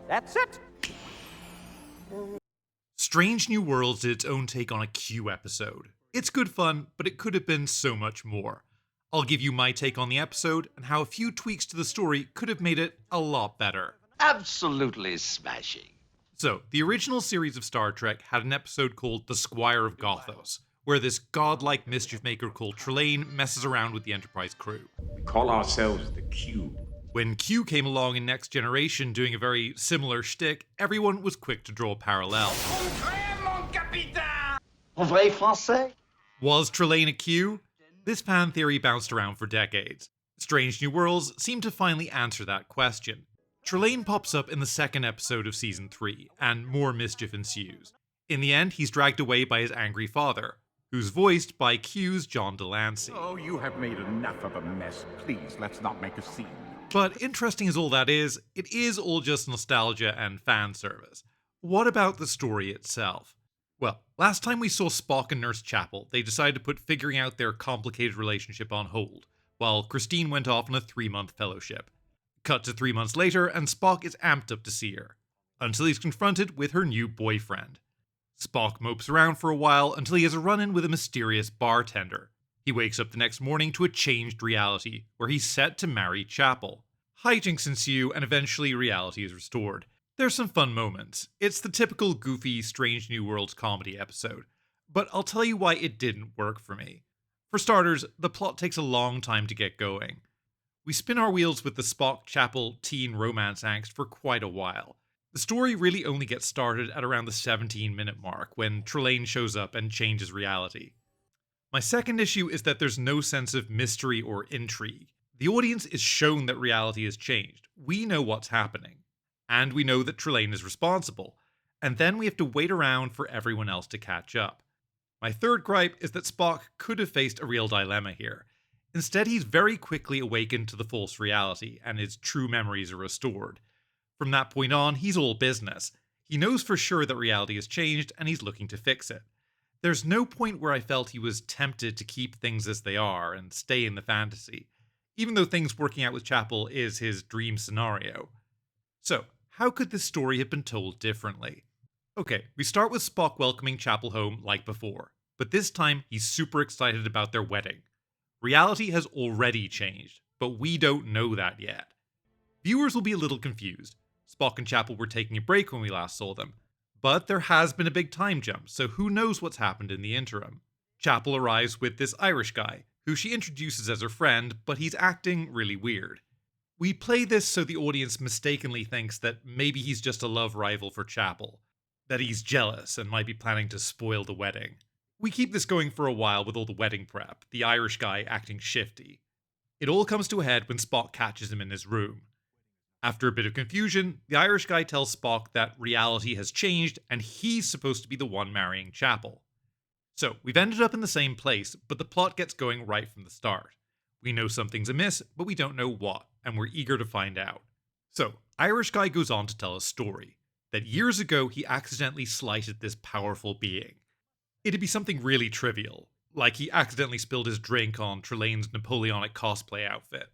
That's it. Strange New Worlds did its own take on a Q episode. It's good fun, but it could have been so much more. I'll give you my take on the episode and how a few tweaks to the story could have made it a lot better. Absolutely smashing. So, the original series of Star Trek had an episode called The Squire of Gothos, where this godlike mischief maker called Trelane messes around with the Enterprise crew. We call ourselves the Q. When Q came along in Next Generation doing a very similar shtick, everyone was quick to draw parallels. En vrai français? Was Trelane a Q? This fan theory bounced around for decades. Strange New Worlds seemed to finally answer that question. Trelane pops up in the second episode of Season 3, and more mischief ensues. In the end, he's dragged away by his angry father, who's voiced by Q's John Delancey. Oh, you have made enough of a mess. Please, let's not make a scene. But interesting as all that is, it is all just nostalgia and fan service. What about the story itself? Well, last time we saw Spock and Nurse Chapel, they decided to put figuring out their complicated relationship on hold, while Christine went off on a 3-month fellowship. Cut to 3 months later, and Spock is amped up to see her, until he's confronted with her new boyfriend. Spock mopes around for a while until he has a run-in with a mysterious bartender. He wakes up the next morning to a changed reality, where he's set to marry Chapel. Hijinks ensue, and eventually reality is restored. There's some fun moments. It's the typical goofy, Strange New Worlds comedy episode, but I'll tell you why it didn't work for me. For starters, the plot takes a long time to get going. We spin our wheels with the Spock-Chapel teen romance angst for quite a while. The story really only gets started at around the 17-minute mark, when Trelane shows up and changes reality. My second issue is that there's no sense of mystery or intrigue. The audience is shown that reality has changed. We know what's happening. And we know that Trelane is responsible. And then we have to wait around for everyone else to catch up. My third gripe is that Spock could have faced a real dilemma here. Instead, he's very quickly awakened to the false reality, and his true memories are restored. From that point on, he's all business. He knows for sure that reality has changed, and he's looking to fix it. There's no point where I felt he was tempted to keep things as they are and stay in the fantasy, even though things working out with Chapel is his dream scenario. So, how could this story have been told differently? Okay, we start with Spock welcoming Chapel home like before, but this time he's super excited about their wedding. Reality has already changed, but we don't know that yet. Viewers will be a little confused. Spock and Chapel were taking a break when we last saw them, but there has been a big time jump, so who knows what's happened in the interim. Chapel arrives with this Irish guy, who she introduces as her friend, but he's acting really weird. We play this so the audience mistakenly thinks that maybe he's just a love rival for Chapel, that he's jealous and might be planning to spoil the wedding. We keep this going for a while with all the wedding prep, the Irish guy acting shifty. It all comes to a head when Spock catches him in his room. After a bit of confusion, the Irish guy tells Spock that reality has changed and he's supposed to be the one marrying Chapel. So, we've ended up in the same place, but the plot gets going right from the start. We know something's amiss, but we don't know what, and we're eager to find out. So, Irish guy goes on to tell a story, that years ago he accidentally slighted this powerful being. It'd be something really trivial, like he accidentally spilled his drink on Trelane's Napoleonic cosplay outfit.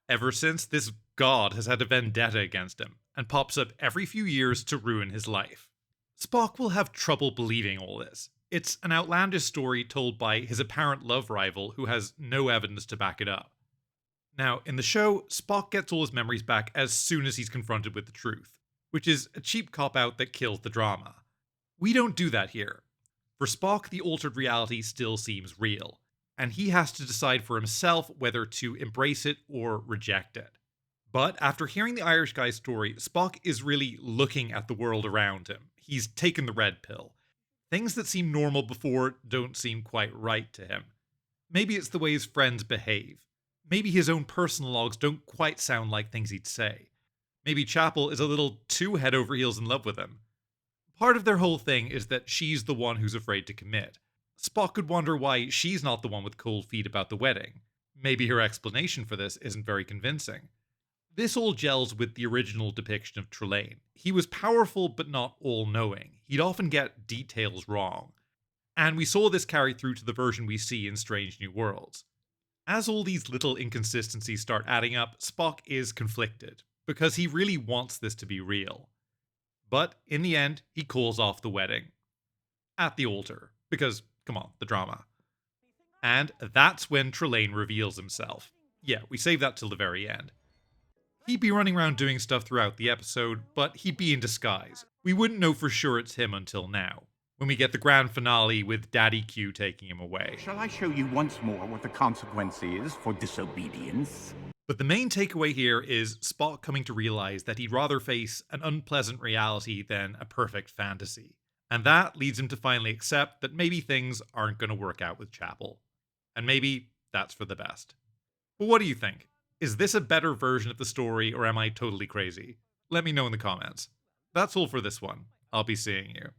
Ever since, this god has had a vendetta against him, and pops up every few years to ruin his life. Spock will have trouble believing all this. It's an outlandish story told by his apparent love rival who has no evidence to back it up. Now, in the show, Spock gets all his memories back as soon as he's confronted with the truth, which is a cheap cop-out that kills the drama. We don't do that here. For Spock, the altered reality still seems real, and he has to decide for himself whether to embrace it or reject it. But after hearing the Irish guy's story, Spock is really looking at the world around him. He's taken the red pill. Things that seemed normal before don't seem quite right to him. Maybe it's the way his friends behave. Maybe his own personal logs don't quite sound like things he'd say. Maybe Chapel is a little too head over heels in love with him. Part of their whole thing is that she's the one who's afraid to commit. Spock could wonder why she's not the one with cold feet about the wedding. Maybe her explanation for this isn't very convincing. This all gels with the original depiction of Trelane. He was powerful but not all-knowing. He'd often get details wrong. And we saw this carry through to the version we see in Strange New Worlds. As all these little inconsistencies start adding up, Spock is conflicted, because he really wants this to be real. But in the end, he calls off the wedding. At the altar. Because, come on, the drama. And that's when Trelane reveals himself. Yeah, we save that till the very end. He'd be running around doing stuff throughout the episode, but he'd be in disguise. We wouldn't know for sure it's him until now, when we get the grand finale with Daddy Q taking him away. Shall I show you once more what the consequence is for disobedience? But the main takeaway here is Spock coming to realize that he'd rather face an unpleasant reality than a perfect fantasy. And that leads him to finally accept that maybe things aren't going to work out with Chapel. And maybe that's for the best. But what do you think? Is this a better version of the story, or am I totally crazy? Let me know in the comments. That's all for this one. I'll be seeing you.